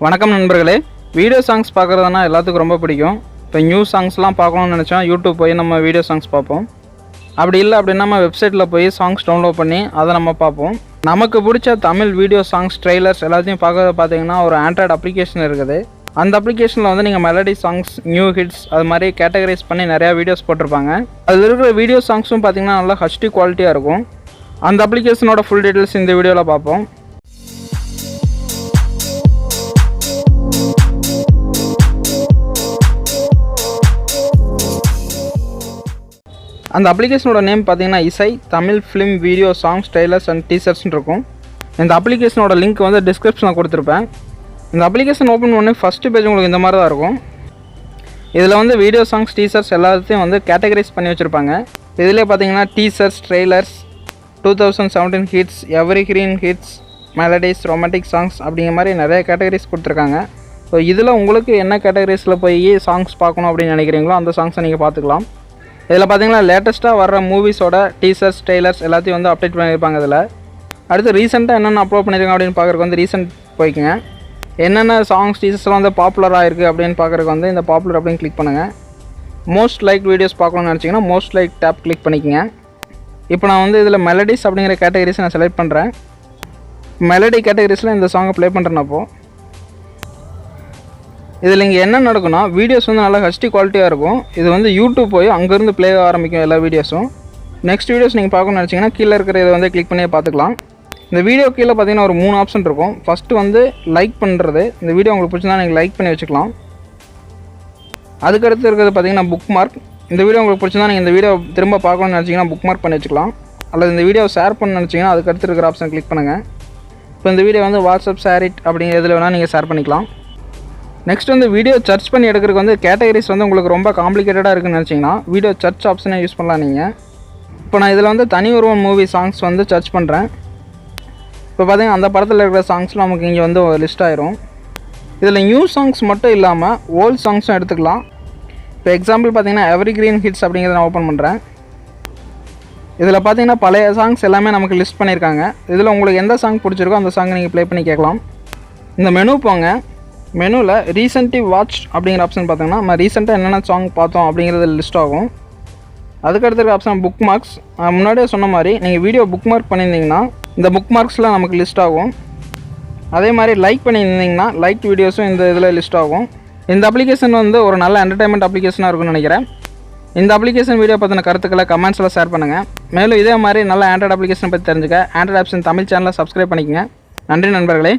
வணக்கம் நண்பர்களே. Video songs பார்க்குறதுனா எல்லாத்துக்கும் ரொம்ப பிடிக்கும். இப்போ நியூ சாங்ஸ்லாம் பார்க்கணும்னு நினச்சோம் யூடியூப் போய் நம்ம வீடியோ சாங்ஸ் பார்ப்போம். அப்படி இல்லை அப்படின்னா நம்ம வெப்சைட்டில் போய் சாங்ஸ் டவுன்லோட் பண்ணி அதை நம்ம பார்ப்போம். நமக்கு பிடிச்ச தமிழ் வீடியோ சாங்ஸ் ட்ரெய்லர்ஸ் எல்லாத்தையும் பார்த்தீங்கன்னா ஒரு ஆண்ட்ராய்டு அப்ளிகேஷன் இருக்குது. அந்த அப்ளிகேஷனில் வந்து நீங்கள் மெலடி சாங்ஸ், நியூ ஹிட்ஸ் அது மாதிரி கேட்டகரைஸ் பண்ணி நிறையா வீடியோஸ் போட்டிருப்பாங்க. அதில் இருக்கிற வீடியோ சாங்ஸும் பார்த்திங்கன்னா நல்லா ஹச்டி குவாலிட்டியாக இருக்கும். அந்த அப்ளிகேஷனோட ஃபுல் டீட்டெயில்ஸ் இந்த வீடியோவில் பார்ப்போம். அந்த அப்ளிகேஷனோட நேம் பார்த்தீங்கன்னா Isai Tamil film video songs trailers and டீசர்ஸ்னு இருக்கும். இந்த அப்ளிகேஷனோட லிங்க் வந்து டிஸ்கிரிப்ஷனில் கொடுத்துருப்பேன். இந்த அப்ளிகேஷன் ஓப்பன் பண்ணி ஃபஸ்ட்டு பேஜ் உங்களுக்கு இந்த மாதிரி தான் இருக்கும். இதில் வந்து வீடியோ சாங்ஸ் டீசர்ஸ் எல்லாத்தையும் வந்து கேட்டகரைஸ் பண்ணி வச்சுருப்பாங்க. இதிலே பார்த்தீங்கன்னா teasers, trailers, 2017 hits, every green hits, melodies, romantic songs அப்படிங்கிற மாதிரி நிறைய கேட்டகரிஸ் கொடுத்துருக்காங்க. ஸோ இதில் உங்களுக்கு என்ன கேட்டகரிஸில் போய் சாங்ஸ் பார்க்கணும் அப்படின்னு நினைக்கிறீங்களோ அந்த சாங்ஸை நீங்கள் பார்த்துக்கலாம். இதில் பார்த்தீங்கன்னா லேட்டஸ்ட்டாக வர்ற மூவிஸோட டீசர்ஸ், ட்ரெய்லர்ஸ் எல்லாத்தையும் வந்து அப்டேட் பண்ணியிருப்பாங்க. இதில் அடுத்து ரீசெண்டாக என்னென்ன அப்லோட் பண்ணியிருக்காங்க அப்படின்னு பார்க்குறதுக்கு வந்து ரீசெண்ட் போய்க்குங்க. என்னென்ன சாங்ஸ் டீசர்ஸ்லாம் வந்து பாப்புலராக இருக்குது அப்படின்னு பார்க்குறதுக்கு வந்து இந்த பாப்புலர் அப்படின்னு கிளிக் பண்ணுங்கள். மோஸ்ட் லைக் வீடியோஸ் பார்க்கணும்னு நினச்சிங்கன்னா மோஸ்ட் லைக் டேப் கிளிக் பண்ணிக்கோங்க. இப்போ நான் வந்து இதில் மெலடிஸ் அப்படிங்கிற கேட்டகரிஸ் நான் செலக்ட் பண்ணுறேன். மெலடி கேட்டகரிஸில் இந்த சாங்கை ப்ளே பண்ணுறேன்னப்போ இதில் இங்கே என்ன நடக்குன்னா வீடியோஸ் வந்து நல்லா ஹச்டி குவாலிட்டியாக இருக்கும். இது வந்து யூடியூப் போய் அங்கேருந்து ப்ளே ஆரம்பிக்கும் எல்லா வீடியோஸும். நெக்ஸ்ட் வீடியோஸ் நீங்கள் பார்க்கணும்னு நினச்சிங்கன்னா கீழே இருக்கிற இதை வந்து கிளிக் பண்ணி பார்த்துக்கலாம். இந்த வீடியோ கீழே பார்த்தீங்கன்னா ஒரு 3 ஆப்ஷன் இருக்கும். ஃபஸ்ட்டு வந்து லைக் பண்ணுறது. இந்த வீடியோ உங்களுக்கு பிடிச்சிருந்தா நீங்கள் லைக் பண்ணி வச்சுக்கலாம். அதுக்கடுத்து இருக்கிறது பார்த்தீங்கன்னா புக் மார்க். இந்த வீடியோ உங்களுக்கு பிடிச்சிருந்தா நீங்கள் இந்த வீடியோ திரும்ப பார்க்கணும்னு நினச்சிங்கன்னா புக் மார்க் பண்ணி வச்சுக்கலாம். அல்லது இந்த வீடியோ ஷேர் பண்ண நினச்சிங்கன்னா அதுக்கடுத்து இருக்கிற ஆப்ஷன் கிளிக் பண்ணுங்கள். இப்போ இந்த வீடியோ வந்து வாட்ஸ்அப், ஷேர் இட் அப்படிங்கிற இதில் வேணால் நீங்கள் ஷேர் பண்ணிக்கலாம். நெக்ஸ்ட் வந்து வீடியோ சர்ச் பண்ணி எடுக்கிறதுக்கு வந்து கேட்டகரிஸ் வந்து உங்களுக்கு ரொம்ப காம்ப்ளிகேட்டடாக இருக்குன்னு நினச்சிங்கன்னா வீடியோ சர்ச் ஆப்ஷனை யூஸ் பண்ணலாம் நீங்கள். இப்போ நான் இதில் வந்து தனி ஒருவன் மூவி சாங்ஸ் வந்து சர்ச் பண்ணுறேன். இப்போ பார்த்தீங்கன்னா அந்த படத்தில் இருக்கிற சாங்ஸ்லாம் நமக்கு இங்கே வந்து ஒரு லிஸ்ட் ஆயிரும். இதில் நியூ சாங்ஸ் மட்டும் இல்லாமல் ஓல்ட் சாங்ஸும் எடுத்துக்கலாம். இப்போ எக்ஸாம்பிள் பார்த்தீங்கன்னா எவரி கிரீன் ஹிட்ஸ் அப்படிங்கிறத நான் ஓப்பன் பண்ணுறேன். இதில் பார்த்தீங்கன்னா பழைய சாங்ஸ் எல்லாமே நமக்கு லிஸ்ட் பண்ணியிருக்காங்க. இதில் உங்களுக்கு எந்த சாங் பிடிச்சிருக்கோ அந்த சாங்கை நீங்கள் ப்ளே பண்ணி கேட்கலாம். இந்த மெனு போங்க. மெனுவில் ரீசென்ட்லி வாட்ச் அப்படிங்கிற ஆப்ஷன் பார்த்தீங்கன்னா நம்ம ரீசெண்டாக என்னென்ன சாங் பார்த்தோம் அப்படிங்கிறது லிஸ்ட் ஆகும். அதுக்கடுத்த ஆப்ஷன் புக் மார்க்ஸ். முன்னாடியே சொன்ன மாதிரி நீங்கள் வீடியோ புக் மார்க் பண்ணியிருந்தீங்கன்னா இந்த புக் மார்க்ஸில் நமக்கு லிஸ்ட் ஆகும். அதே மாதிரி லைக் பண்ணியிருந்தீங்கன்னா லைக் வீடியோஸும் இந்த இதில் லிஸ்ட் ஆகும். இந்த அப்ளிகேஷன் வந்து ஒரு நல்ல என்டர்டைன்மெண்ட் அப்ளிகேஷனாக இருக்கும்னு நினைக்கிறேன். இந்த அப்ளிகேஷன் வீடியோ பற்றின கருத்துக்களை கமெண்ட்ஸில் ஷேர் பண்ணுங்கள். மேலும் இதே மாதிரி நல்ல ஆண்ட்ராய்டு அப்ளிகேஷனை பற்றி தெரிஞ்சுக்க ஆண்ட்ராய்டு ஆப்ஷன் தமிழ் சேனலை சப்ஸ்கிரைப் பண்ணிக்கங்க. நன்றி நண்பர்களே.